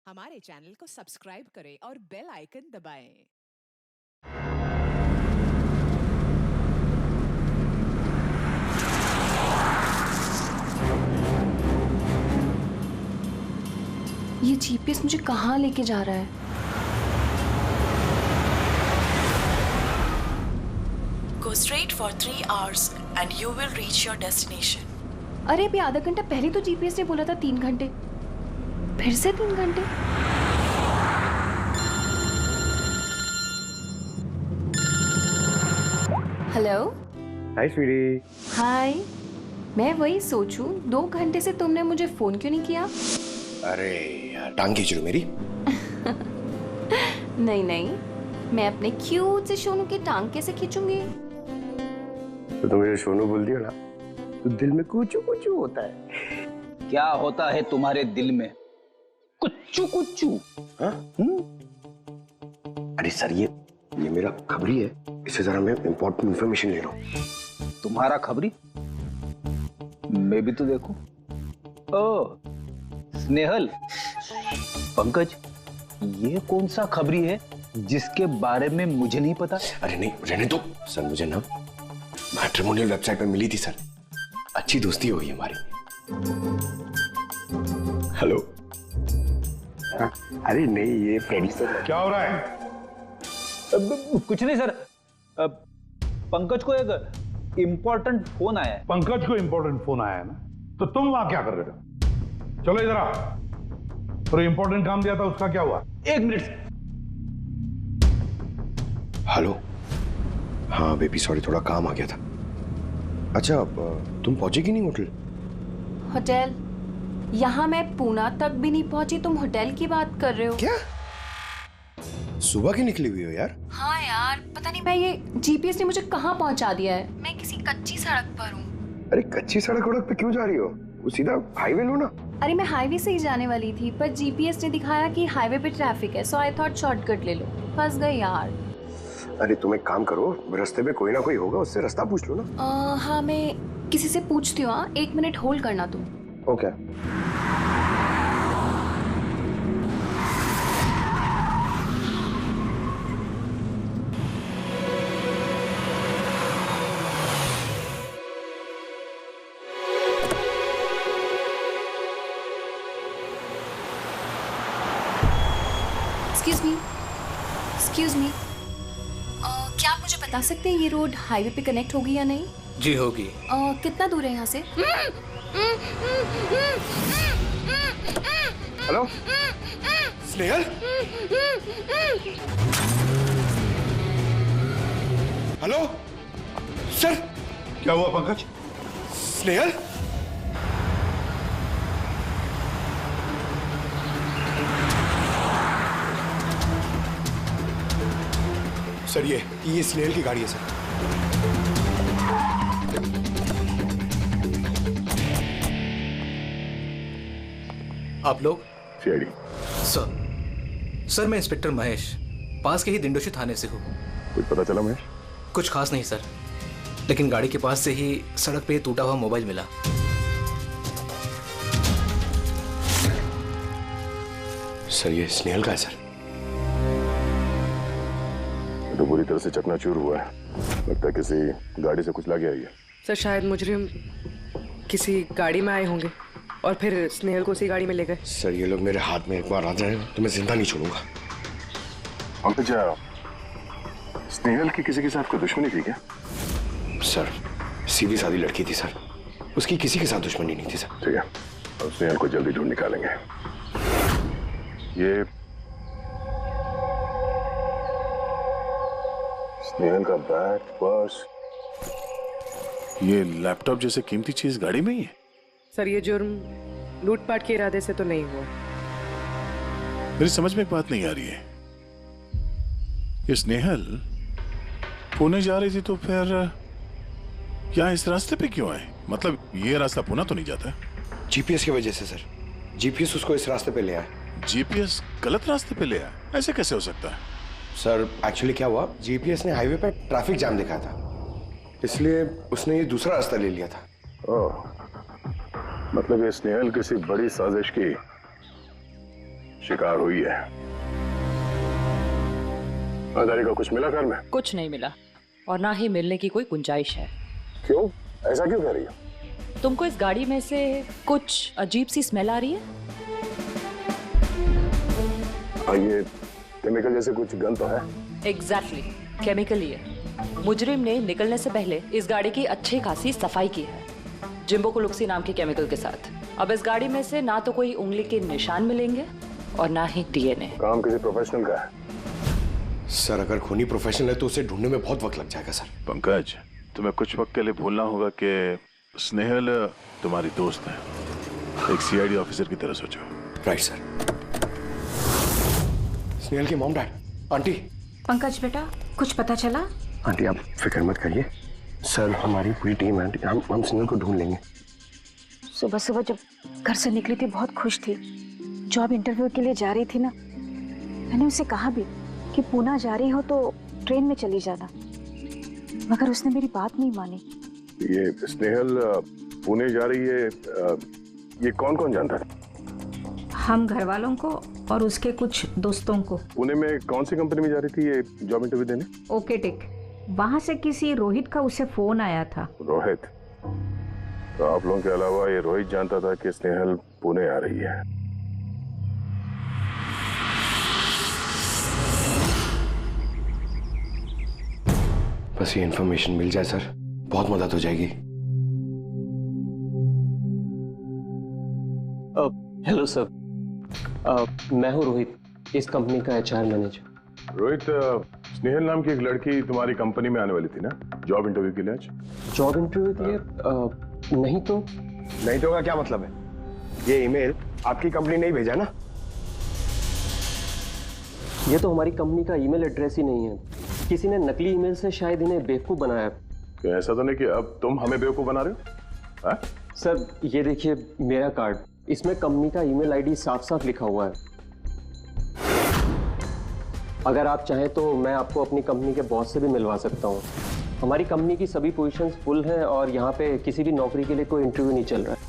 हमारे चैनल को सब्सक्राइब करें और बेल आइकन दबाएं। ये जीपीएस मुझे कहाँ लेके जा रहा है? Go straight for 3 hours and you will reach your destination. अरे अभी आधा घंटा पहले तो जीपीएस ने बोला था 3 घंटे, फिर से 3 घंटे। हेलो। हाय स्वीटी। हाय। मैं वही सोचूं 2 घंटे से तुमने मुझे फोन क्यों नहीं किया? अरे यार टांग खींच रही मेरी। नहीं नहीं, मैं अपने क्यूट से सोनू की टांग कैसे खींचूंगी? तो तुम मुझे सोनू बोल दियो ना तो दिल में कुचू कुचू होता है। क्या होता है तुम्हारे दिल में? कुच्चू कुच्चू। हाँ? अरे सर ये मेरा खबरी है, इससे जरा मैं इंपॉर्टेंट इंफॉर्मेशन ले रहा हूँ। तुम्हारा खबरी? मैं भी तो देखूं। ओ स्नेहल, पंकज, ये कौन सा खबरी है जिसके बारे में मुझे नहीं पता? अरे नहीं रहने दो सर, मुझे ना मैट्रिमोनियल वेबसाइट पे मिली थी सर, अच्छी दोस्ती हो गई हमारी। हेलो। हाँ? अरे नहीं ये फ्रेंड सर। क्या हो रहा है? कुछ नहीं सर, पंकज को एक इम्पोर्टेंट फोन आया है। पंकज को इंपॉर्टेंट फोन आया है ना, तो तुम वहां क्या कर रहे हो? चलो इधर आओ। तो इंपॉर्टेंट काम दिया था उसका क्या हुआ? 1 मिनट। हेलो। हाँ बेबी सॉरी, थोड़ा काम आ गया था। अच्छा तुम पहुंचेगी नहीं होटल? होटल? यहाँ मैं पूना तक भी नहीं पहुंची, तुम होटल की बात कर रहे हो? क्या सुबह की निकली हुई हो यार? हाँ यार, पता नहीं मैं ये जीपीएस ने मुझे कहाँ पहुंचा दिया है। मैं किसी कच्ची सड़क पर हूँ। अरे कच्ची सड़क वड़क पे क्यों जा रही हो? वो सीधा हाईवे लो ना। अरे मैं हाईवे से ही जाने वाली थी, पर जीपीएस ने दिखाया कि हाईवे पे ट्रैफिक है, सो आई थॉट शॉर्टकट ले लो। फंस गई यार। अरे तुम एक काम करो, रास्ते में कोई ना कोई होगा, उससे रास्ता पूछ लो ना। हाँ मैं किसी से पूछती हूँ। 1 मिनट होल्ड करना तुम। ओके। एक्सक्यूज मी, क्या आप मुझे बता सकते हैं ये रोड हाईवे पे कनेक्ट होगी या नहीं? जी होगी। कितना दूर है यहाँ से? हेलो स्नेहल। Hello sir. क्या हुआ पंकज? स्नेहल। सर ये स्नेहल की गाड़ी है सर। आप लोग? सीआईडी। सर मैं इंस्पेक्टर महेश, पास के ही दिंडोशी थाने से हूँ। कुछ पता चला महेश? कुछ खास नहीं सर, लेकिन गाड़ी के पास से ही सड़क पे टूटा हुआ मोबाइल मिला। सर ये स्नेहल का है सर। तो पूरी तरह से चकनाचूर हुआ है, लगता है किसी गाड़ी से कुछ लग गया है। सर शायद मुजरिम किसी गाड़ी में आए होंगे और फिर स्नेहल को उसी गाड़ी में ले गए। सर ये लोग मेरे हाथ में एक बार आ जाए तो मैं जिंदा नहीं छोड़ूंगा। पंकज, स्नेहल की किसी के साथ कोई दुश्मनी थी क्या? सर सीधी सादी लड़की थी सर, उसकी किसी के साथ दुश्मनी नहीं थी सर। ठीक है, अब स्नेहल को जल्दी ढूंढ निकालेंगे। ये स्नेहल का बैग, पर्स, ये लैपटॉप जैसे कीमती चीज गाड़ी में ही है। सर ये जुर्म लूटपाट के इरादे से तो नहीं हुआ। मेरी समझ में एक बात नहीं आ रही है, ये स्नेहल पुणे जा रही थी तो फिर यहाँ इस रास्ते पे क्यों आए? मतलब ये रास्ता पुणे तो नहीं जाता? जीपीएस की वजह से सर, जीपीएस उसको इस रास्ते पे ले आए। जीपीएस गलत रास्ते पे ले आया? ऐसे कैसे हो सकता है? सर एक्चुअली क्या हुआ, जीपीएस ने हाईवे पे ट्रैफिक जाम दिखाया था, इसलिए उसने ये दूसरा रास्ता ले लिया था। ओह, मतलब ये स्नेहल किसी बड़ी साजिश की शिकार हुई है। आधारी का कुछ मिला घर में? कुछ नहीं मिला और ना ही मिलने की कोई गुंजाइश है। क्यों? ऐसा क्यों कह रही हो? तुमको इस गाड़ी में से कुछ अजीब सी स्मेल आ रही है? ये केमिकल जैसे कुछ गंध तो है। एग्जैक्टली, केमिकल ही है। मुजरिम ने निकलने से पहले इस गाड़ी की अच्छी खासी सफाई की है जिम्बो कुलुक्सी नाम के केमिकल के साथ। अब इस गाड़ी में से ना तो कोई उंगली के निशान मिलेंगे और ना ही डीएनए। काम किसी प्रोफेशनल का है सर। अगर खूनी प्रोफेशनल है तो उसे ढूंढने में बहुत वक्त लग जाएगा सर। पंकज, तुम्हें कुछ वक्त के लिए भूलना होगा कि स्नेहल तुम्हारी दोस्त है। एक सीआईडी ऑफिसर की तरह सोचो। Right sir. स्नेहल की मॉम डैड, आंटी। पंकज बेटा, कुछ पता चला? आंटी आप फिक्र मत करिए सर, हमारी पूरी टीम है। हम स्नेहल को ढूंढ लेंगे। सुबह सुबह जब घर से निकली थी बहुत खुश थी। जॉब इंटरव्यू के लिए जा रही थी ना, मैंने उसे कहा भी कि पूना जा रही हो तो ट्रेन में चली जाना, मगर उसने मेरी बात नहीं मानी। ये स्नेहल पुणे जा रही है, ये कौन कौन जानता है? हम घर वालों को और उसके कुछ दोस्तों को। पुणे में कौन सी कंपनी में जा रही थी ये जॉब इंटरव्यू देने? ओके टिक। वहां से किसी रोहित का उसे फोन आया था। रोहित? तो आप लोगों के अलावा ये रोहित जानता था कि स्नेहल पुणे आ रही है। बस ये इन्फॉर्मेशन मिल जाए सर, बहुत मदद हो जाएगी। हेलो सर, मैं हूँ रोहित, इस कंपनी का एचआर मैनेजर। रोहित, स्नेहल नाम की एक लड़की तुम्हारी कंपनी में आने वाली थी ना जॉब इंटरव्यू के लिए आज? जॉब इंटरव्यू के लिए? नहीं तो। नहीं तो का क्या मतलब है? ये ईमेल आपकी कंपनी ने ही भेजा ना? ये तो हमारी कंपनी का ईमेल एड्रेस ही नहीं है, किसी ने नकली ईमेल से शायद इन्हें बेवकूफ बनाया। तो ऐसा तो नहीं कि अब तुम हमें बेवकूफ बना रहे हो? हा? सर ये देखिए मेरा कार्ड, इसमें कंपनी का ईमेल आईडी साफ साफ लिखा हुआ है। अगर आप चाहें तो मैं आपको अपनी कंपनी के बॉस से भी मिलवा सकता हूं। हमारी कंपनी की सभी पोजीशंस फुल हैं और यहाँ पे किसी भी नौकरी के लिए कोई इंटरव्यू नहीं चल रहा है।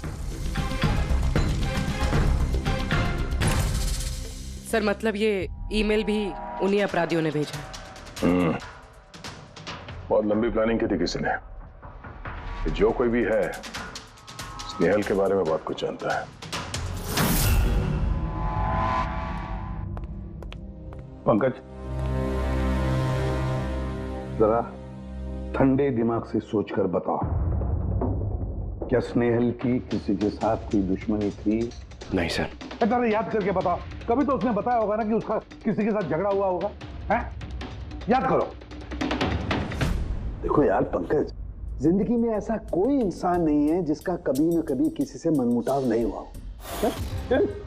सर मतलब ये ईमेल भी उन्हीं अपराधियों ने भेजा। बहुत लंबी प्लानिंग की थी किसी ने। जो कोई भी है स्नेहल के बारे में बहुत कुछ जानता है। पंकज, जरा ठंडे दिमाग से सोचकर बताओ, क्या स्नेहल की किसी के साथ कोई दुश्मनी थी? नहीं सर। जरा याद करके बताओ, कभी तो उसने बताया होगा ना कि उसका किसी के साथ झगड़ा हुआ होगा, हैं? याद करो। देखो यार पंकज, जिंदगी में ऐसा कोई इंसान नहीं है जिसका कभी न कभी किसी से मनमुटाव नहीं हुआ हो।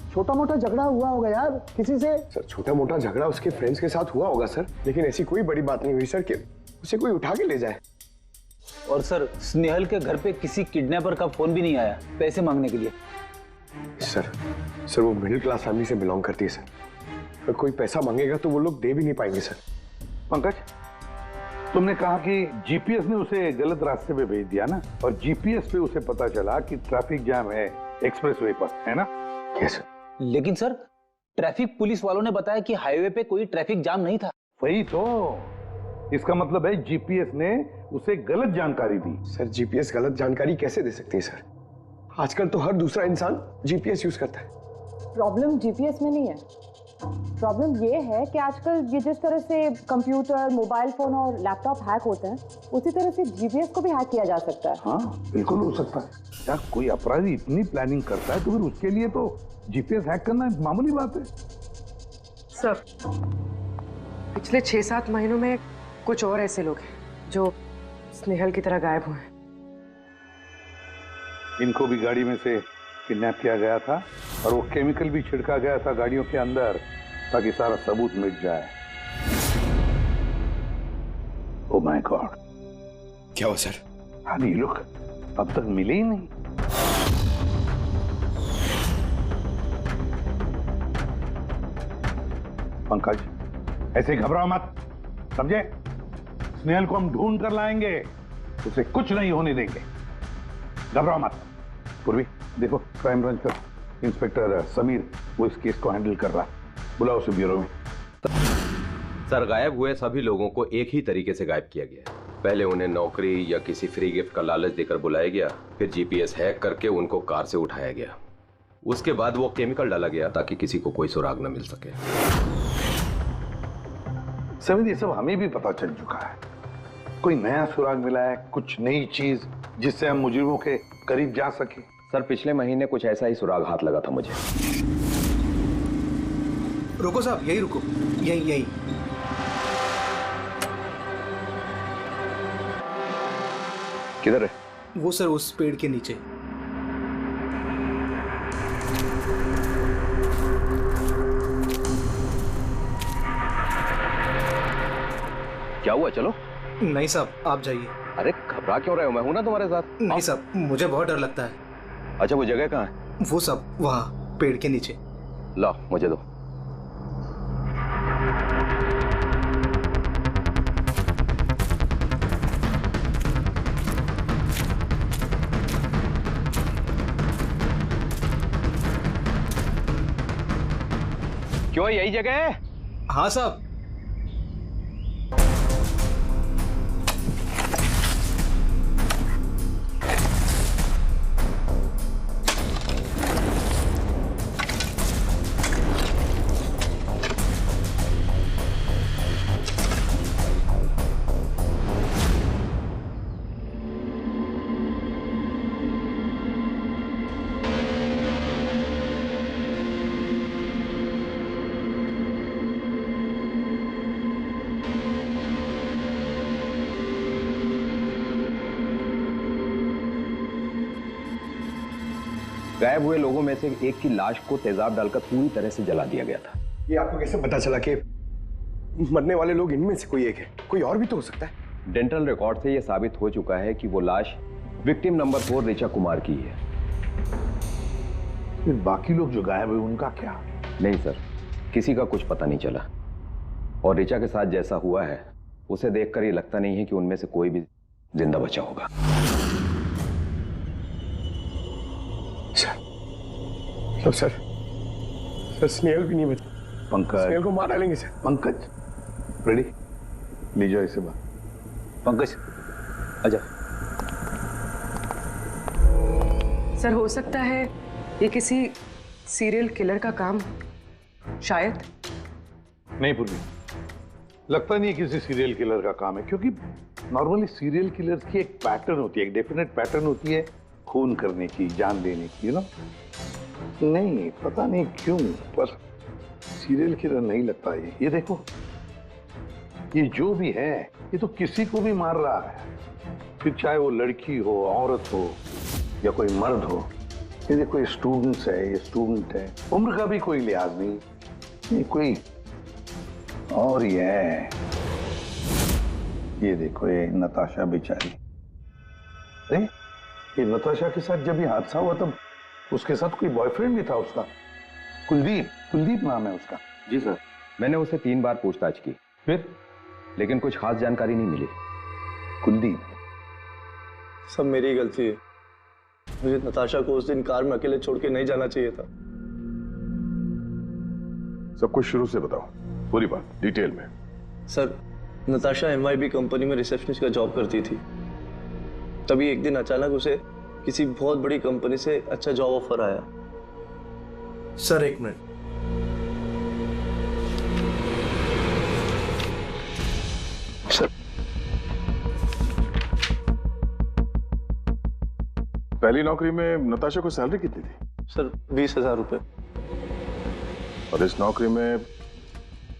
छोटा मोटा झगड़ा हुआ होगा यार किसी से। सर छोटा मोटा झगड़ा उसके फ्रेंड्स के साथ हुआ होगा सर, लेकिन ऐसी कोई बड़ी बात नहीं हुई सर कि उसे कोई उठा के ले जाए। और सर स्नेहल के घर पे किसी किडनैपर का फोन भी नहीं आया पैसे मांगने के लिए। सर वो मिडिल क्लास फैमिली से बिलोंग करती है सर। अगर कोई पैसा मांगेगा तो वो लोग दे भी नहीं पाएंगे सर। पंकज, तुमने कहा कि जीपीएस ने उसे गलत रास्ते पे भेज दिया ना, और जीपीएस पे उसे पता चला कि ट्रैफिक जाम है एक्सप्रेसवे पर, है ना? यस। लेकिन सर ट्रैफिक पुलिस वालों ने बताया कि हाईवे पे कोई ट्रैफिक जाम नहीं था। वही तो, इसका मतलब है जीपीएस ने उसे गलत जानकारी दी। सर जीपीएस गलत जानकारी कैसे दे सकती है सर? आजकल तो हर दूसरा इंसान जीपीएस यूज करता है। प्रॉब्लम जीपीएस में नहीं है, प्रॉब्लम ये है कि आजकल ये जिस तरह से कंप्यूटर, मोबाइल फोन और लैपटॉप हैक होते हैं, उसी तरह से जीपीएस को भी हैक किया जा सकता है। हाँ बिल्कुल हो सकता है यार। कोई अपराधी इतनी प्लानिंग करता है तो फिर उसके लिए तो जीपीएस हैक करना मामूली बात है। सर पिछले 6-7 महीनों में कुछ और ऐसे लोग हैं जो स्नेहल की तरह गायब हुए हैं। इनको भी गाड़ी में से किडनैप किया गया था और वो केमिकल भी छिड़का गया था गाड़ियों के अंदर ताकि सारा सबूत मिट जाए। ओह माय गॉड, क्या हुआ सर? हाँ ये लोग अब तक मिले ही नहीं। पंकज ऐसे घबराओ मत, समझे? स्नेहल को हम ढूंढ कर लाएंगे, उसे कुछ नहीं होने देंगे, घबराओ मत। पूर्वी देखो, क्राइम ब्रांच का इंस्पेक्टर समीर वो इस केस को हैंडल कर रहा है। बुलाओ उसे ब्यूरो में। सर, गायब हुए सभी लोगों को एक ही तरीके से गायब किया गया है। पहले उन्हें नौकरी या किसी फ्री गिफ्ट का लालच देकर बुलाया गया, फिर जीपीएस हैक करके उनको कार से उठाया गया। उसके बाद वो केमिकल डाला गया ताकि किसी को कोई सुराग न मिल सके। समित, ये सब हमें भी पता चल चुका है। कोई नया सुराग मिला है, कुछ नई चीज जिससे हम मुजरिमों के करीब जा सके। सर, पिछले महीने कुछ ऐसा ही सुराग हाथ लगा था मुझे। रुको साहब, यही रुको, यही। किधर है? वो सर उस पेड़ के नीचे। क्या हुआ? चलो। नहीं साहब, आप जाइए। अरे घबरा क्यों रहे हो? मैं हूं ना तुम्हारे साथ। नहीं साहब, मुझे बहुत डर लगता है। अच्छा, वो जगह कहाँ है? वो सब वहाँ पेड़ के नीचे। लाओ, मुझे दो। क्यों, यही जगह है? हाँ साहब। गायब हुए लोगों में से एक की लाश को तेजाब डालकर पूरी तरह से जला दिया गया था। ये आपको कैसे पता चला कि मरने वाले लोग इनमें से कोई एक है? कोई और भी तो हो सकता है। डेंटल रिकॉर्ड से यह साबित हो चुका है कि वो लाश विक्टिम नंबर 4 ऋचा कुमार की है। फिर बाकी लोग जो गायब हुए उनका क्या? नहीं सर, किसी का कुछ पता नहीं चला। और ऋचा के साथ जैसा हुआ है उसे देखकर ये लगता नहीं है कि उनमें से कोई भी जिंदा बचा होगा। सर स्नेहल भी नहीं बचा। पंकज, स्नेहल को मार डालेंगे सर। पंकज, रेडी? ले जाओ इसे बाहर। पंकज, आजा। सर, हो सकता है ये किसी सीरियल किलर का काम, शायद। नहीं पूर्वी, लगता नहीं किसी सीरियल किलर का काम है, क्योंकि नॉर्मली सीरियल किलर्स की एक पैटर्न होती है, एक डेफिनेट पैटर्न होती है खून करने की, जान देने की, यू नो। नहीं, पता नहीं क्यों, पर सीरियल किलर नहीं लगता ये देखो, ये जो भी है ये तो किसी को भी मार रहा है, फिर चाहे वो लड़की हो, औरत हो या कोई मर्द हो। ये देखो, ये स्टूडेंट्स है, ये स्टूडेंट है, उम्र का भी कोई लिहाज नहीं, ये कोई और ही है। ये देखो, ये नताशा बेचारी। अरे ये नताशा के साथ जब ये हादसा हुआ तब उसके साथ कोई बॉयफ्रेंड भी था उसका, कुलदीप नाम है उसका। जी सर, मैंने उसे 3 बार पूछताछ की, फिर लेकिन कुछ खास जानकारी नहीं मिली। कुलदीप? सब मेरी गलती है, मुझे नताशा को उस दिन कार में अकेले छोड़ के नहीं जाना चाहिए था। सब कुछ शुरू से बताओ, पूरी बात डिटेल में। सर, नताशा MYB कंपनी में रिसेप्शनिस्ट का जॉब करती थी। तभी एक दिन अचानक उसे किसी बहुत बड़ी कंपनी से अच्छा जॉब ऑफर आया। सर, एक मिनट। सर, पहली नौकरी में नताशा को सैलरी कितनी थी? सर, 20,000 रुपए। और इस नौकरी में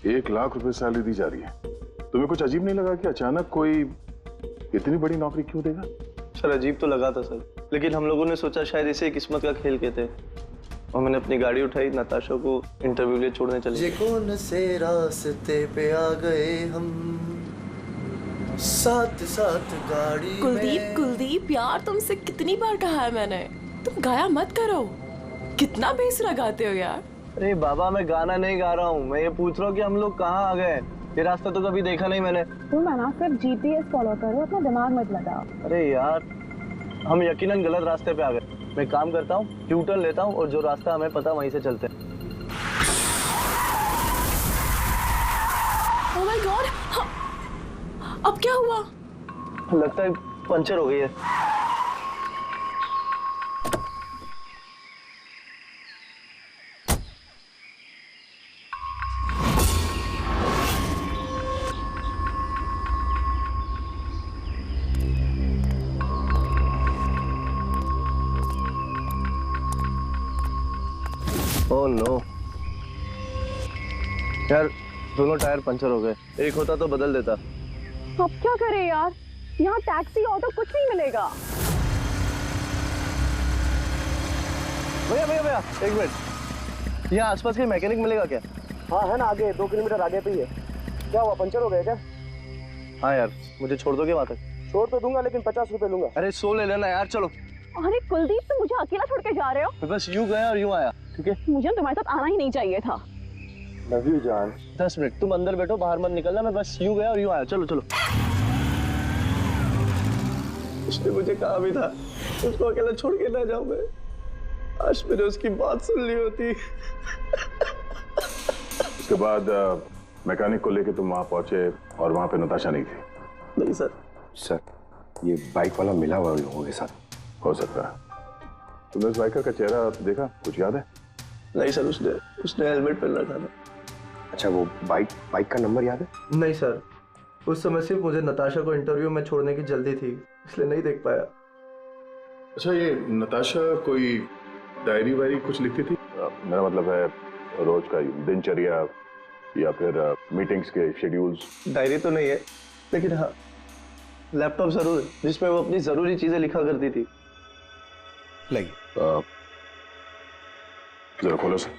1 लाख रुपए सैलरी दी जा रही है। तुम्हें कुछ अजीब नहीं लगा कि अचानक कोई इतनी बड़ी नौकरी क्यों देगा? सर, अजीब तो लगा था सर, लेकिन हम लोगों ने सोचा शायद इसे किस्मत का खेल कहते हैं, और मैंने अपनी गाड़ी उठाई, नताशा को इंटरव्यू लिए छोड़ने चले। ये कौन से रास्ते पे आ गए हम, साथ साथ गाड़ी में। कुलदीप यार, तुमसे कितनी बार कहा है मैंने, तुम गाया मत करो, कितना बेसुरा गाते हो यार। अरे बाबा, मैं गाना नहीं गा रहा हूँ, मैं ये पूछ रहा हूँ कि हम लोग कहाँ आ गए। ये रास्ता तो कभी देखा नहीं मैंने। तुम ना सिर्फ GPS फॉलो करो, अपना दिमाग मत लगाओ। अरे यार, हम यकीनन गलत रास्ते पे आ गए। मैं काम करता हूँ, ट्यूटर लेता हूँ और जो रास्ता हमें पता वहीं से चलते हैं। अब क्या हुआ? लगता है पंचर हो गई है। ओह नो यार, दोनों टायर पंचर हो गए। एक होता तो बदल देता। अब क्या करें यार, यहाँ टैक्सी ऑटो कुछ नहीं मिलेगा। भैया भैया भैया एक मिनट, यहाँ आसपास कोई मैकेनिक मिलेगा क्या? हाँ है ना, आगे 2 किलोमीटर आगे पे ही है। क्या हुआ, पंचर हो गया क्या? हाँ यार, मुझे छोड़ दोगे वहाँ तक? छोड़ तो दूंगा, लेकिन 50 रुपए लूंगा। अरे 100 ले लेना यार, चलो। अरे कुलदीप, तुम मुझे अकेला छोड़ के जा रहे हो? मैं बस यूं गया और यूं आया, ठीक है? मुझे तुम्हारे साथ आना ही नहीं चाहिए था। लव यू जान। 10 मिनट तुम अंदर बैठो, बाहर मत निकलना। मैं बस यूं गया और यूं आया। चलो चलो। उसने मुझे कहा भी था उसको अकेला छोड़ के ना जाऊं मैं। आज मैंने उसकी बात सुन ली होती। उसके बाद मैकेनिक को लेके तुम वहां पहुंचे और वहां पे नताशा नहीं थी? नहीं सर। सर, ये बाइक वाला मिला हुआ लोगों के साथ। हो सकता है। तुमने उस बाइकर का चेहरा देखा, कुछ याद है? नहीं सर, उसने हेलमेट पहन रखा था। अच्छा, वो बाइक का नंबर याद है? नहीं सर, उस समय सिर्फ मुझे नताशा को इंटरव्यू में छोड़ने की जल्दी थी, इसलिए नहीं देख पाया। अच्छा, ये नताशा कोई डायरी वायरी कुछ लिखती थी? मेरा मतलब है रोज का दिनचर्या या फिर मीटिंग्स के शेड्यूल्स। डायरी तो नहीं है, लेकिन हाँ लैपटॉप जरूर है जिसमें वो अपनी जरूरी चीजें लिखा करती थी। लाइए जरा खोलो सर।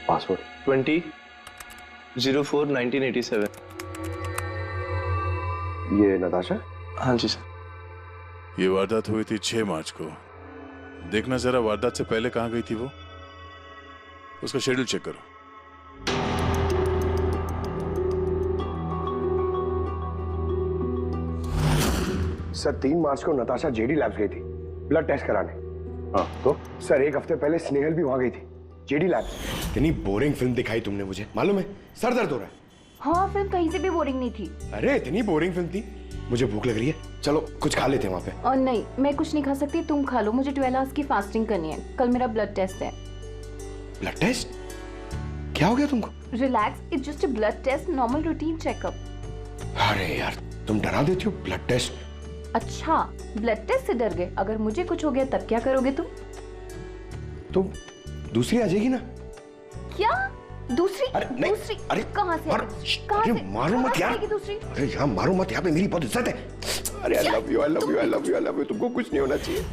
पासवर्ड 20/04/1987। ये नताशा? हाँ जी सर। ये वारदात हुई थी 6 मार्च को। देखना जरा वारदात से पहले कहाँ गई थी वो, उसका शेड्यूल चेक करो। सर, 3 मार्च को नताशा जेडी लैब्स गई थी ब्लड टेस्ट कराने। हाँ तो? सर, 1 हफ्ते पहले स्नेहल भी वहां गई थी जेडी लैब्स। इतनी बोरिंग फिल्म दिखाई तुमने मुझे, मालूम है? सर दर्द हो रहा है। हाँ, फिल्म कहीं से भी बोरिंग नहीं थी। अरे इतनी बोरिंग फिल्म थी। मुझे भूख लग रही है, चलो कुछ खा लेते हैं वहाँ पे। और नहीं, मैं कुछ नहीं खा सकती, तुम खा लो। मुझे 12 आवर्स की फास्टिंग करनी है, कल मेरा ब्लड टेस्ट है। Blood test? क्या हो गया तुमको? Relax, it's just a blood test, normal routine checkup. अरे यार, तुम डरा देती हो। Blood test? अच्छा, ब्लड टेस्ट से डर गए? अगर मुझे कुछ हो गया तब क्या करोगे तुम? तो दूसरी आ जाएगी ना? क्या दूसरी? अरे नहीं, दूसरी? अरे कहाँ से? अरे मारो मत यार। दूसरी? अरे यहाँ मारो मत, यहाँ पे मेरी बहुत इज्जत है। अरे I love you, I love you, I love you, I love you. तुमको कुछ नहीं होना चाहिए।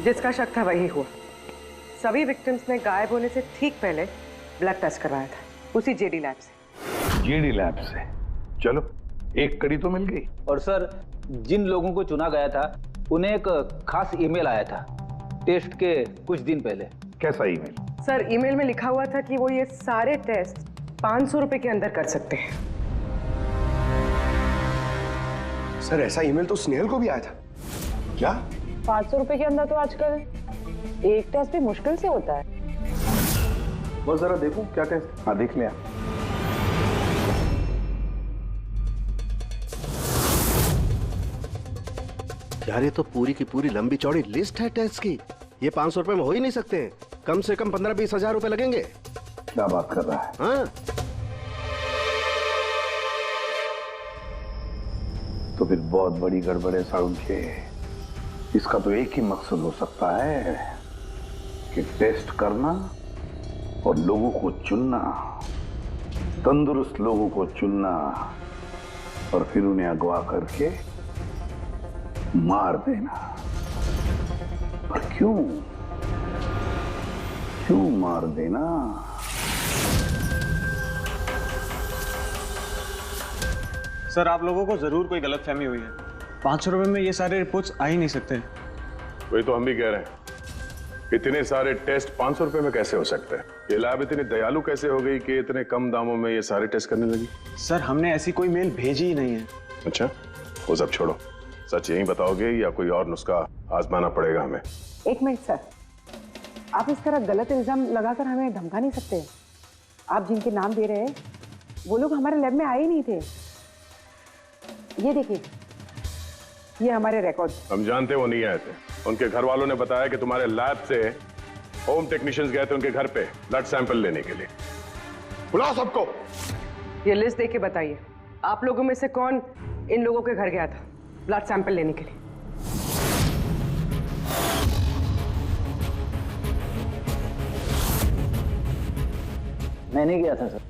जिसका शक था वही हुआ। सभी विक्टिम्स ने गायब होने से ठीक पहले ब्लड टेस्ट करवाया था, उसी जेडी लैब से। जेडी लैब से? चलो, एक कड़ी तो मिल गई। और सर, जिन लोगों को चुना गया था उन्हें एक खास ईमेल आया था टेस्ट के कुछ दिन पहले। कैसा ईमेल? सर, ईमेल में लिखा हुआ था कि वो ये सारे टेस्ट 500 रुपए के अंदर कर सकते हैं। सर, ऐसा ईमेल तो स्नेहल को भी आया था। क्या 500 रुपए के अंदर तो आजकल एक टेस्ट भी मुश्किल से होता है। बस जरा देखो क्या टेस्ट। हाँ देख लिया। यार, ये तो पूरी की पूरी लंबी चौड़ी लिस्ट है टेस्ट की। ये 500 रुपए में हो ही नहीं सकते। कम से कम 15-20 हजार रुपए लगेंगे। क्या बात कर रहा है? हाँ, तो फिर बहुत बड़ी गड़बड़ है सारुण के। इसका तो एक ही मकसद हो सकता है कि टेस्ट करना और लोगों को चुनना, तंदुरुस्त लोगों को चुनना और फिर उन्हें अगवा करके मार देना। पर क्यों मार देना? सर, आप लोगों को जरूर कोई गलतफहमी हुई है। 500 रुपए में ये सारे रिपोर्ट्स आ ही नहीं सकते। वही तो हम भी कह रहे हैं। इतने सारे टेस्ट 500 रुपए में कैसे हो सकते हैं? ये लैब इतनी दयालु कैसे हो गई कि इतने कम दामों में ये सारे टेस्ट करने लगी? सर, हमने ऐसी कोई मेल भेजी ही नहीं है। अच्छा, वो सब छोड़ो। सच यही बताओगे या कोई और नुस्खा आजमाना पड़ेगा हमें? एक मिनट सर, आप इस तरह गलत इल्जाम लगाकर हमें धमका नहीं सकते। आप जिनके नाम दे रहे हैं वो लोग हमारे लैब में आए ही नहीं थे। ये देखिए, ये हमारे रिकॉर्ड। हम जानते वो नहीं आए थे। उनके घर वालों ने बताया कि तुम्हारे लैब से होम टेक्नीशियंस गए थे उनके घर पे ब्लड सैंपल लेने के लिए। बुलाओ सबको। ये लिस्ट देख के बताइए, आप लोगों में से कौन इन लोगों के घर गया था ब्लड सैंपल लेने के लिए? मैं नहीं गया था सर।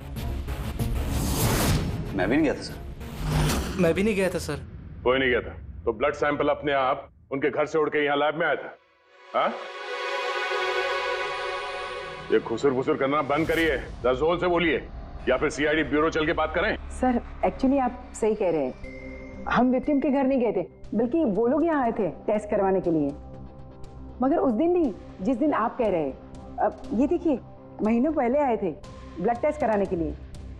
मैं भी नहीं गया था सर। मैं भी नहीं गया था सर। कोई नहीं गया था तो ब्लड सैंपल अपने आप उनके घर से उड़ के यहाँ लैब में आया था? हाँ? ये खुसुर फुसुर करना बंद करिए, जरा जोर से बोलिए, या फिर सीआईडी ब्यूरो चल के बात करें। सर एक्चुअली आप सही कह रहे हैं, हम विक्टिम के घर नहीं गए थे, बल्कि वो लोग यहाँ आए थे टेस्ट करवाने के लिए। मगर उस दिन नहीं जिस दिन आप कह रहे हैं। अब ये देखिए, महीनों पहले आए थे ब्लड टेस्ट कराने के लिए,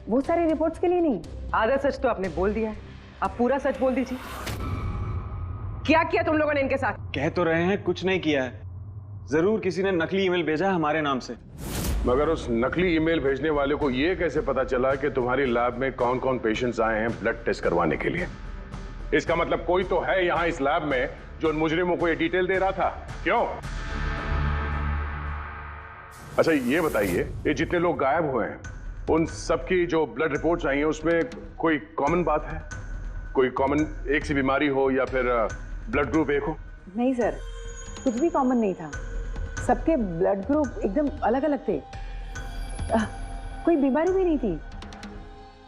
वो सारे रिपोर्ट्स के लिए नहीं। आधा सच तो आपने बोल दिया है, आप पूरा सच बोल दीजिए। क्या किया तुम लोगों ने इनके साथ? कह तो रहे हैं कुछ नहीं किया है, जरूर किसी ने नकली ईमेल भेजा है हमारे नाम से। मगर उस नकली ईमेल भेजने वाले को ये कैसे पता चला कि तुम्हारी लैब में कौन कौन पेशेंट्स आए हैं ब्लड टेस्ट करवाने के लिए? इसका मतलब कोई तो है यहाँ इस लैब में जो उन मुजरिमों को ये डिटेल दे रहा था। क्यों? अच्छा ये बताइए, ये जितने लोग गायब हुए हैं उन सबकी जो ब्लड रिपोर्ट्स आई हैं उसमें कोई कॉमन बात है? कोई कॉमन एक सी बीमारी हो या फिर ब्लड ग्रुप एक हो? नहीं सर, कुछ भी कॉमन नहीं था। सबके ब्लड ग्रुप एकदम अलग अलग थे। कोई बीमारी भी नहीं थी।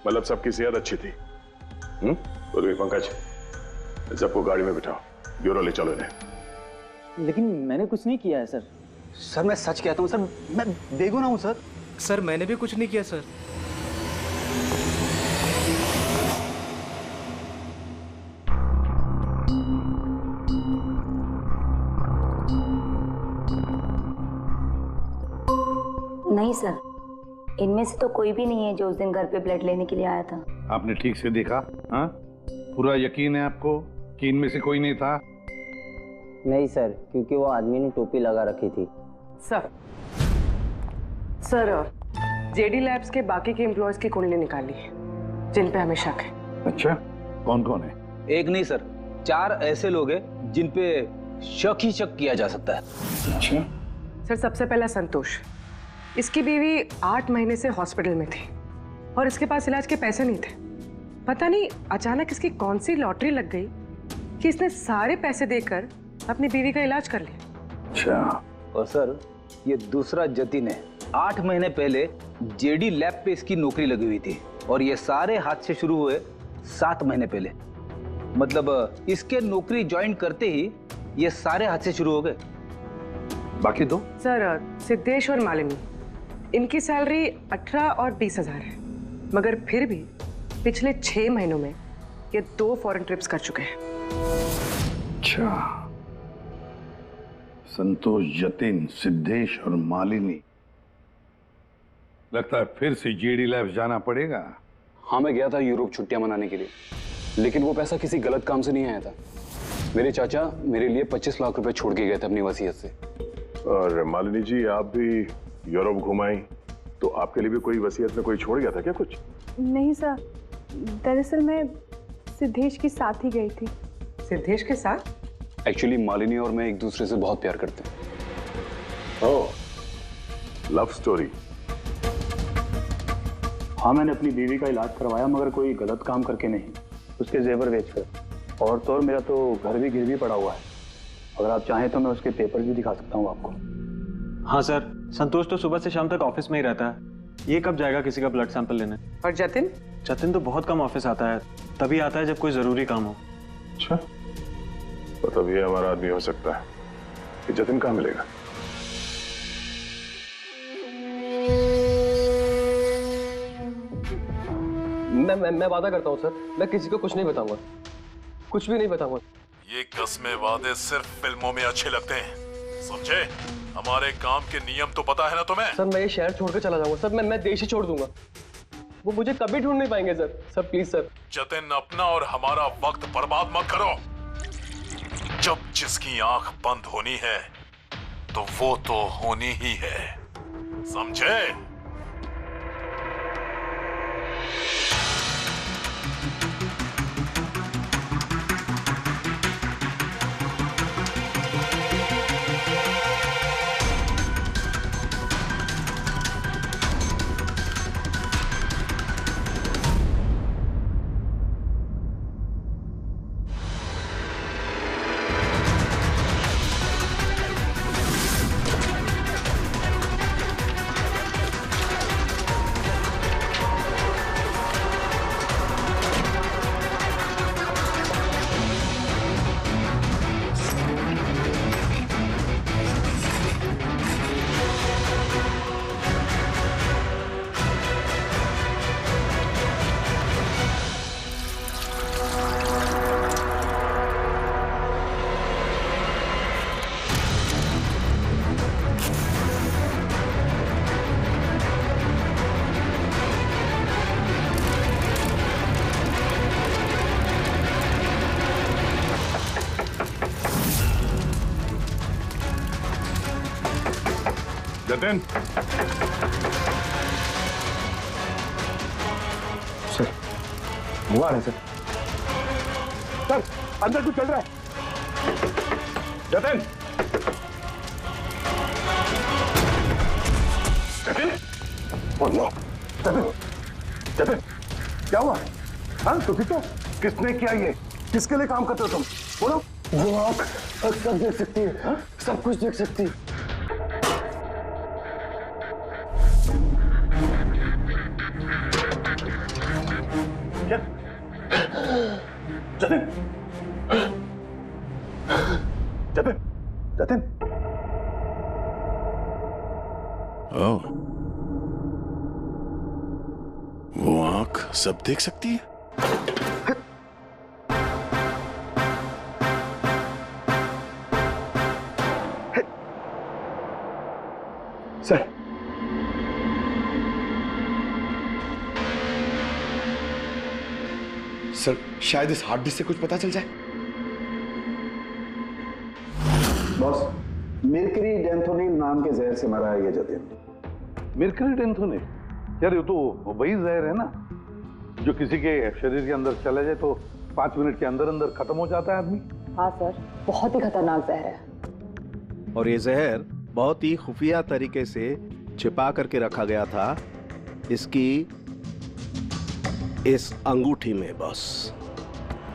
मतलब सबकी सेहत अच्छी थी। बोलो पंकज, सबको गाड़ी में बिठाओ, ब्यूरो ले चलो इन्हें। लेकिन मैंने कुछ नहीं किया है सर। सर मैं सच कहता हूँ सर, मैं बेगुनाह हूँ सर। सर मैंने भी कुछ नहीं किया सर। नहीं सर, इनमें से तो कोई भी नहीं है जो उस दिन घर पे ब्लड लेने के लिए आया था। आपने ठीक से देखा? हाँ, पूरा यकीन है आपको कि इनमें से कोई नहीं था? नहीं सर, क्योंकि वो आदमी ने टोपी लगा रखी थी। सर जेडी लैब्स के बाकी के एम्प्लॉयज की कुंडली निकाली है जिन पे हमें शक है। अच्छा, कौन कौन है? एक नहीं सर, 4 ऐसे लोग हैं जिन पे शक ही शक किया जा सकता है। अच्छा सर, सबसे पहला संतोष। इसकी बीवी 8 महीने से हॉस्पिटल में थी और इसके पास इलाज के पैसे नहीं थे। पता नहीं अचानक इसकी कौन सी लॉटरी लग गई कि इसने सारे पैसे देकर अपनी बीवी का इलाज कर लिया। अच्छा। और सर ये दूसरा जतिन है, 8 महीने पहले जेडी लैब पे इसकी नौकरी लगी हुई थी और ये सारे हादसे शुरू हुए 7 महीने पहले। मतलब इसके नौकरी ज्वाइन करते ही ये सारे हादसे शुरू हो गए। बाकी दो? सर सिद्धेश और मालिनी, इनकी सैलरी 18 और 20 हजार है, मगर फिर भी पिछले 6 महीनों में ये 2 फॉरेन ट्रिप्स कर चुके हैं। अच्छा, संतोष, जतिन, सिद्धेश और मालिनी। लगता है फिर से जेडी लैब्स जाना पड़ेगा। हाँ, मैं गया था यूरोप छुट्टियां मनाने के लिए, लेकिन वो पैसा किसी गलत काम से नहीं आया था। मेरे चाचा मेरे लिए 25 लाख रुपए छोड़ के गए थे अपनी वसीयत से। और मालिनी जी, आप भी यूरोप घुमाई तो आपके लिए भी कोई वसीयत में कोई छोड़ गया था क्या कुछ? नहीं सर, दरअसल मैं सिद्धेश के साथ ही गई थी। सिद्धेश के साथ? एक्चुअली मालिनी और मैं एक दूसरे से बहुत प्यार करते हैं। ओह, लव स्टोरी। हाँ, मैंने अपनी बीवी का इलाज करवाया, मगर कोई गलत काम करके नहीं, उसके जेवर बेचकर। और तो और मेरा तो घर भी गिरवी पड़ा हुआ है। अगर आप चाहें तो मैं उसके पेपर भी दिखा सकता हूँ आपको। हाँ सर, संतोष तो सुबह से शाम तक ऑफिस में ही रहता है, ये कब जाएगा किसी का ब्लड सैंपल लेने? और जतिन? जतिन तो बहुत कम ऑफिस आता है, तभी आता है जब कोई जरूरी काम हो। अच्छा, तो तब ये हमारा आदमी हो सकता है। कि जतिन कहाँ मिलेगा? मैं वादा करता हूँ सर, मैं किसी को कुछ नहीं बताऊंगा, कुछ भी नहीं बताऊंगा। ये कस्में वादे सिर्फ फिल्मों में अच्छे लगते हैं, समझे? हमारे काम के नियम तो पता है ना तुम्हें? सर मैं ये शहर छोड़कर चला जाऊंगा सर, मैं देश ही छोड़ दूंगा। वो मुझे कभी ढूंढ नहीं पाएंगे सर प्लीज सर। जतिन, अपना और हमारा वक्त बर्बाद मत करो। जब जिसकी आंख बंद होनी है तो वो तो होनी ही है, समझे? जतिन, सर वो आ रहे सर। सर अंदर कुछ चल रहा है। जतिन, जतिन, जतिन, जतिन, क्या हुआ? हाँ तो ठीक हो? किसने किया ये? किसके लिए काम करते हो तुम? बोलो। वो आँख सब देख सकती है, हाँ? सब कुछ देख सकती है। जतिन, जतिन, जतिन। ओह, वो आंख सब देख सकती है? सर, सर शायद इस हार्ड डिस्क से कुछ पता चल जाए। बॉस, मिर्करी डेंथोनिल नाम के जहर से मरा है ये जतिन। मिर्करी डेंथोनिल? यार ये तो वही जहर है ना जो किसी के शरीर के अंदर चला जाए तो 5 मिनट के अंदर अंदर खत्म हो जाता है आदमी। हाँ सर, बहुत ही खतरनाक जहर है। और ये जहर बहुत ही खुफिया तरीके से छिपा करके रखा गया था इसकी इस अंगूठी में बॉस।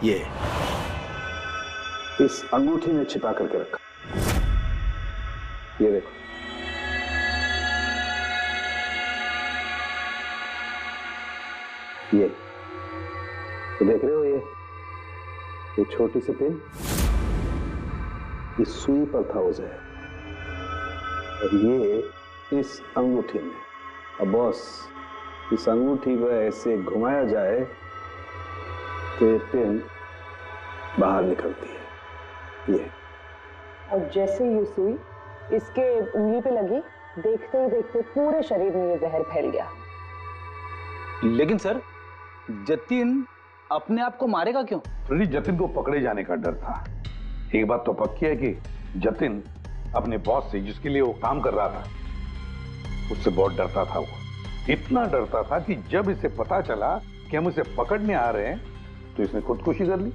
ये इस अंगूठी में छिपा करके रखा। ये देखो, ये तो देख रहे हो, ये छोटी सी पिन, इस सुई पर था वो जहर, और ये इस अंगूठी में। अब बॉस, इस अंगूठी को ऐसे घुमाया जाए तो ये पिन बाहर निकलती है। ये और जैसे ये सुई इसके उंगली पे लगी, देखते ही देखते पूरे शरीर में ये जहर फैल गया। लेकिन सर, जतिन अपने आप को मारेगा क्यों? जतिन को पकड़े जाने का डर था। एक बात तो पक्की है कि जतिन अपने बॉस से, जिसके लिए वो काम कर रहा था, उससे बहुत डरता था। वो इतना डरता था कि जब इसे पता चला कि हम उसे पकड़ने आ रहे हैं तो इसने खुदकुशी कर ली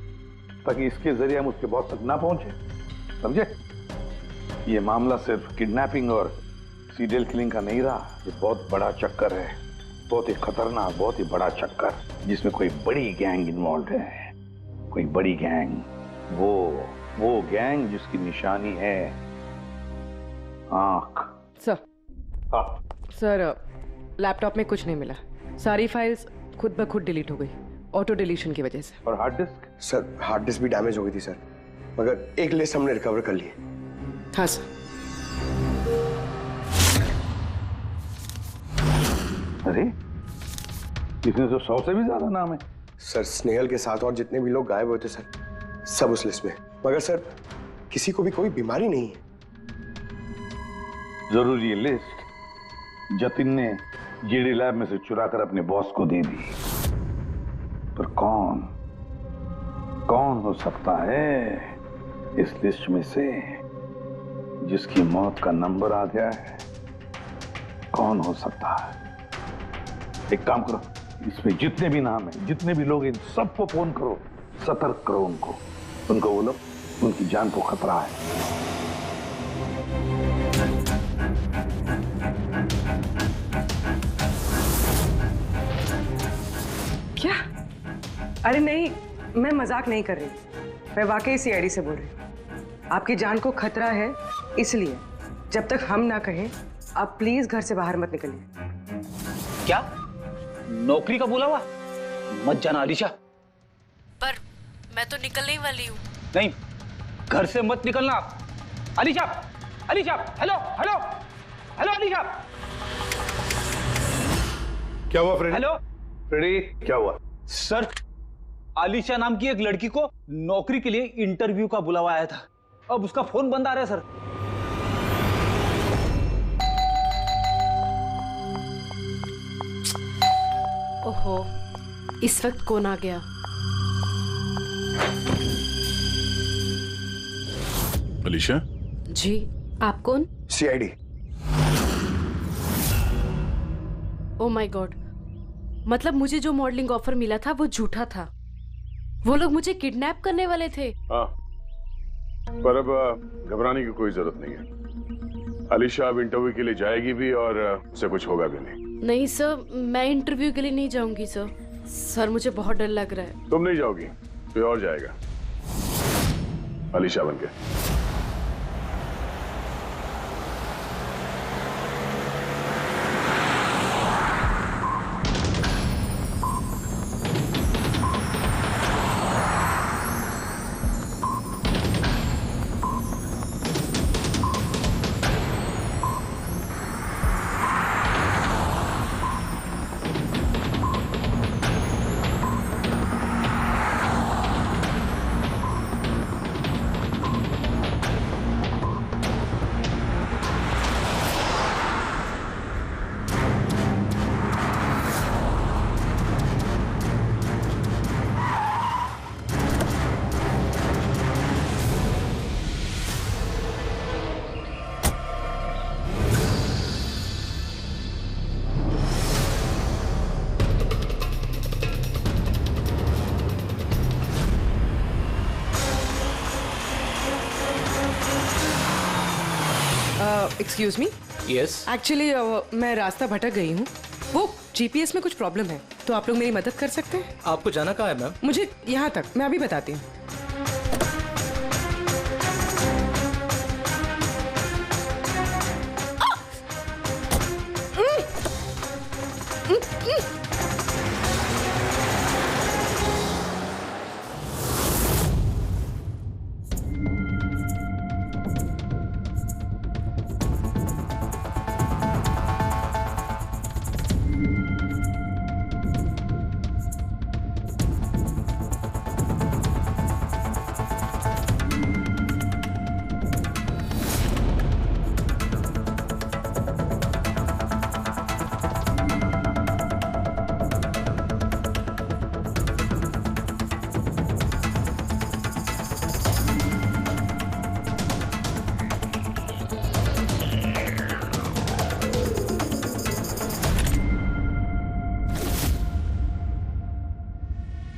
ताकि इसके जरिए हम उसके बॉस तक ना पहुंचे। समझे? ये मामला सिर्फ किडनैपिंग और सीरियल किलिंग का नहीं रहा, ये बहुत बड़ा चक्कर है, बहुत ही खतरनाक, बहुत ही बड़ा चक्कर, जिसमें कोई बड़ी गैंग इन्वॉल्व है। कोई बड़ी गैंग, वो गैंग जिसकी निशानी है आंख। सर, हाँ सर, लैपटॉप में कुछ नहीं मिला। सारी फाइल्स खुद ब खुद डिलीट हो गई, ऑटो डिलीशन की वजह से। और hard disk? Sir hard disk भी डैमेज हो गई थी सर, मगर एक लिस्ट हमने रिकवर कर ली है। हाँ सर। अरे इसमें तो 100 से भी ज्यादा नाम है। सर स्नेहल के साथ और जितने भी लोग गायब हुए थे सर, सब उस लिस्ट में। मगर सर किसी को भी कोई बीमारी नहीं है। जरूर ये लिस्ट जतिन ने जीडी लैब में से चुरा कर अपने बॉस को दे दी, पर कौन हो सकता है इस लिस्ट में से जिसकी मौत का नंबर आ गया है, कौन हो सकता है? एक काम करो, इसमें जितने भी नाम हैं, जितने भी लोग हैं, सबको फोन करो, सतर्क करो उनको बोलो उनकी जान को खतरा है। क्या? अरे नहीं, मैं मजाक नहीं कर रही, मैं वाकई सीआईडी से बोल रही हूँ। आपकी जान को खतरा है, इसलिए जब तक हम ना कहें आप प्लीज घर से बाहर मत निकलिए। क्या नौकरी का बोला हुआ? मत जाना अलीशा। पर मैं तो निकलने ही वाली हूँ। नहीं, घर से मत निकलना। Alisha, Alisha, hello hello hello Alisha. क्या हुआ फ्रेडी? हेलो फ्रेडी, क्या हुआ? सर, आलिशा नाम की एक लड़की को नौकरी के लिए इंटरव्यू का बुलावा आया था। अब उसका फोन बंद आ रहा है सर। ओहो, इस वक्त कौन आ गया? अलीशा? जी, आप कौन? सीआईडी। ओ माय गॉड, मतलब मुझे जो मॉडलिंग ऑफर मिला था वो झूठा था। वो लोग मुझे किडनैप करने वाले थे। हाँ, पर अब घबराने की कोई जरूरत नहीं है। अलीशा अब इंटरव्यू के लिए जाएगी भी और उसे कुछ होगा भी नहीं। नहीं सर, मैं इंटरव्यू के लिए नहीं जाऊंगी सर। सर, मुझे बहुत डर लग रहा है। तुम नहीं जाओगी, कोई और जाएगा अलीशा बनके। Excuse me. यस। एक्चुअली मैं रास्ता भटक गई हूँ। वो जीपीएस में कुछ प्रॉब्लम है, तो आप लोग मेरी मदद कर सकते हैं? आपको जाना कहाँ है मैम? मुझे यहाँ तक, मैं अभी बताती हूँ।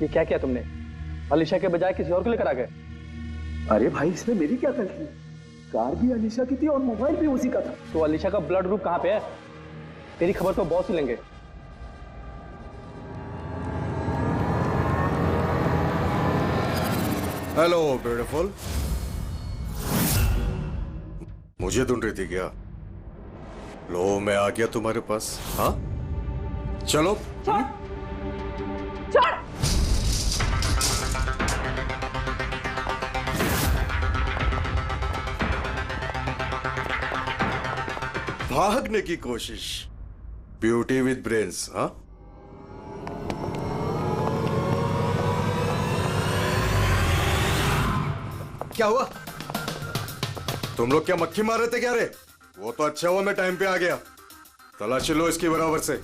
ये क्या किया तुमने? अलीशा के बजाय किसी और को लेकर आ गए? अरे भाई, इसमें मेरी क्या गलती? कार भी अलीशा की थी और मोबाइल भी उसी का था। तो अलीशा का ब्लड ग्रुप कहाँ पे है? तेरी खबर तो बॉस ही लेंगे। हेलो ब्यूटीफुल, मुझे ढूंढ रही थी क्या? लो, मैं आ गया तुम्हारे पास। हाँ, चलो। भागने की कोशिश, ब्यूटी विद ब्रेन्स। हाँ, क्या हुआ? तुम लोग क्या मक्खी मार रहे थे क्या रे? वो तो अच्छा हुआ मैं टाइम पे आ गया। तलाशी लो इसकी बराबर से।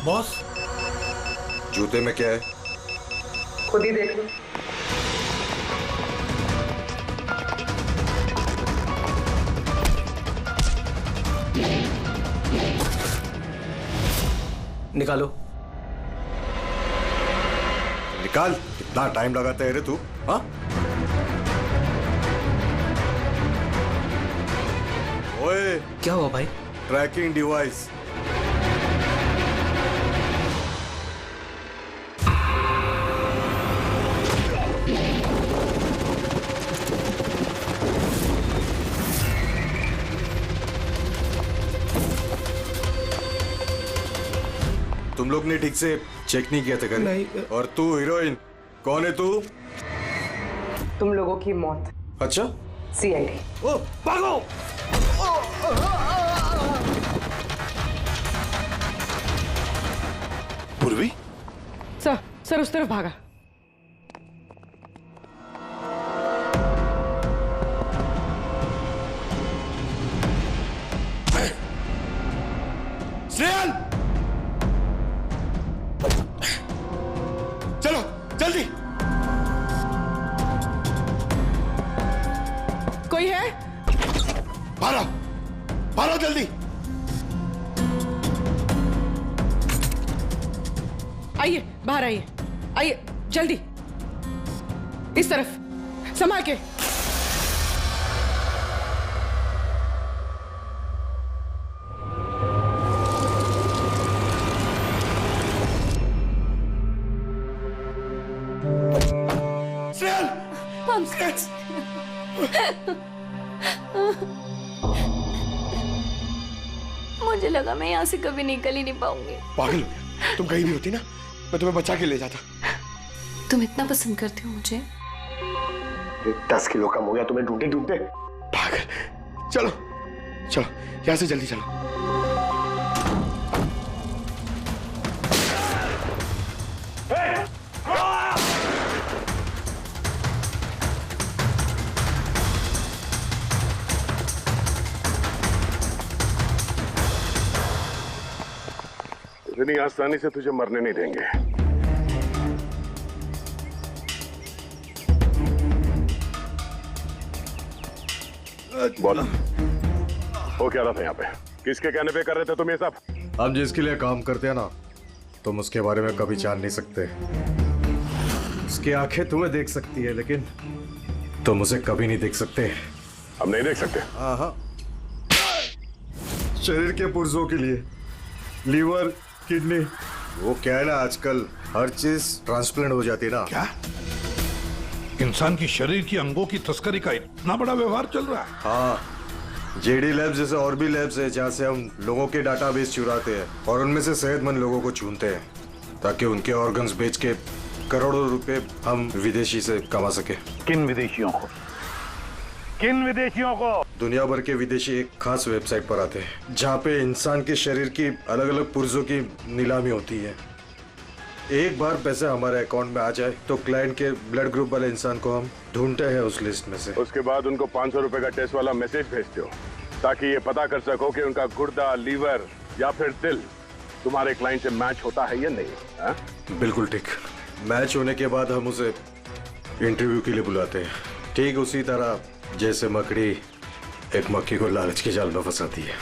बॉस जूते में क्या है? खुद ही देख लो। निकालो। निकाल। कितना टाइम लगाता है रे तू? हाँ? ओए, क्या हुआ भाई? Tracking device. तुम लोग ने ठीक से चेक नहीं किया था कल? नहीं। और तू हीरोइन, कौन है तू? तुम लोगों की मौत। अच्छा? सीआईडी। ओ, भागो! पूर्वी? सर उस तरफ भागा। स्नेहल! चलो जल्दी। कोई है? भारो भारो जल्दी। आइए बाहर आइए, आइए जल्दी, इस तरफ, संभाल के। मुझे लगा मैं यहाँ से कभी निकल ही नहीं पाऊंगी। पागल हो गया? तुम कहीं भी होती ना, मैं तुम्हें बचा के ले जाता। तुम इतना पसंद करते हो मुझे? 10 किलो कम हो गया तुम्हें ढूंढते ढूंढते। पागल। चलो चलो यहाँ से जल्दी चलो। इतनी आसानी से तुझे मरने नहीं देंगे। बोलो, हो क्या रहा था यहाँ पे? किसके कहने पे कर रहे थे तुम ये सब? हम जिसके लिए काम करते हैं ना, तुम उसके बारे में कभी जान नहीं सकते। उसकी आंखें तुम्हें देख सकती है, लेकिन तुम उसे कभी नहीं देख सकते। हम नहीं देख सकते? हाँ। शरीर के पुर्जों के लिए लीवर, किडनी, वो क्या है ना, आजकल हर चीज ट्रांसप्लांट हो जाती है ना। क्या? इंसान की शरीर की अंगों की तस्करी का इतना बड़ा व्यवहार चल रहा है? हाँ, जेडी लैब्स जैसे और भी लैब्स है जहाँ से हम लोगों के डाटाबेस चुराते हैं और उनमें से सेहतमंद लोगों को चुनते हैं ताकि उनके ऑर्गन्स बेच के करोड़ों रुपए हम विदेशी से कमा सके। किन विदेशियों को? किन विदेशियों को? दुनिया भर के विदेशी एक खास वेबसाइट पर आते हैं जहाँ पे इंसान के शरीर की अलग अलग पुर्जों की नीलामी होती है। एक बार पैसे हमारे अकाउंट में आ जाए तो क्लाइंट के ब्लड ग्रुप वाले इंसान को हम ढूंढते हैं उस लिस्ट में से। उसके बाद उनको 500 रुपए का टेस्ट वाला मैसेज भेजते हो ताकि ये पता कर सको कि उनका गुर्दा, लीवर या फिर दिल तुम्हारे क्लाइंट से मैच होता है या नहीं। हा? बिल्कुल ठीक। मैच होने के बाद हम उसे इंटरव्यू के लिए बुलाते हैं, ठीक उसी तरह जैसे मकड़ी एक मक्खी को लालच के जाल में फंसाती है।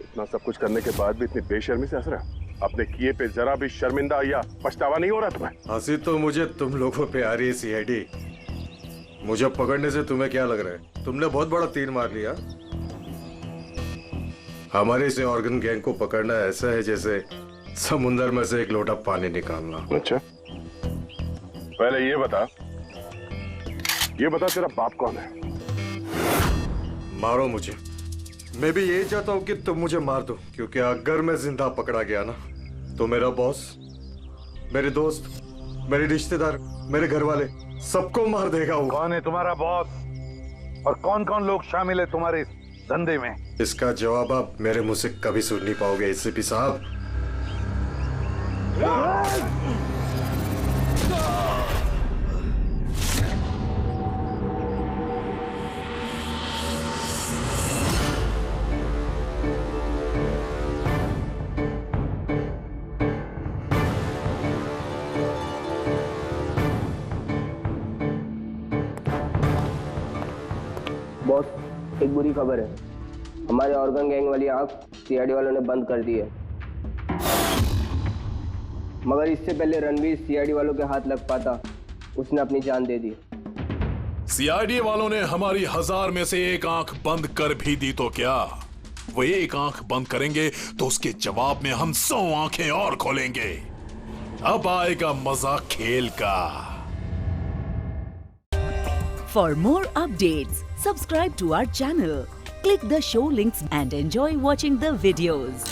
इतना सब कुछ करने के बाद भी इतनी बेशर्मी से हंस रहा? अपने किए पे जरा भी शर्मिंदा या पछतावा नहीं हो रहा तुम्हें? हंसी तो मुझे तुम लोगों पे आ रही है सीआईडी। मुझे पकड़ने से तुम्हें क्या लग रहा है? तुमने बहुत बड़ा तीर मार लिया। हमारे इसे ऑर्गन गैंग को पकड़ना ऐसा है जैसे समुंदर में से एक लोटा पानी निकालना। अच्छा, पहले ये बता तेरा बाप कौन है? मारो मुझे। मैं भी यही चाहता हूँ कि तुम मुझे मार दो, क्योंकि अगर मैं जिंदा पकड़ा गया ना तो मेरा बॉस, मेरे दोस्त, मेरे रिश्तेदार, मेरे घर वाले सबको मार देगा वो। कौन है तुम्हारा बॉस और कौन कौन लोग शामिल है तुम्हारे इस धंधे में? इसका जवाब आप मेरे मुंह से कभी सुन नहीं पाओगे एसीपी साहब। एक बुरी खबर है, हमारे ऑर्गन गैंग वाली आंख सीआईडी वालों ने बंद कर दी है। मगर इससे पहले रणवीर सीआईडी वालों के हाथ लग पाता, उसने अपनी जान दे दी। सीआईडी वालों ने हमारी 1000 में से एक आंख बंद कर भी दी तो क्या, वो एक आंख बंद करेंगे तो उसके जवाब में हम 100 आंखें और खोलेंगे। अब आएगा मजा खेल का। For more updates, subscribe to our channel, click the show links and enjoy watching the videos.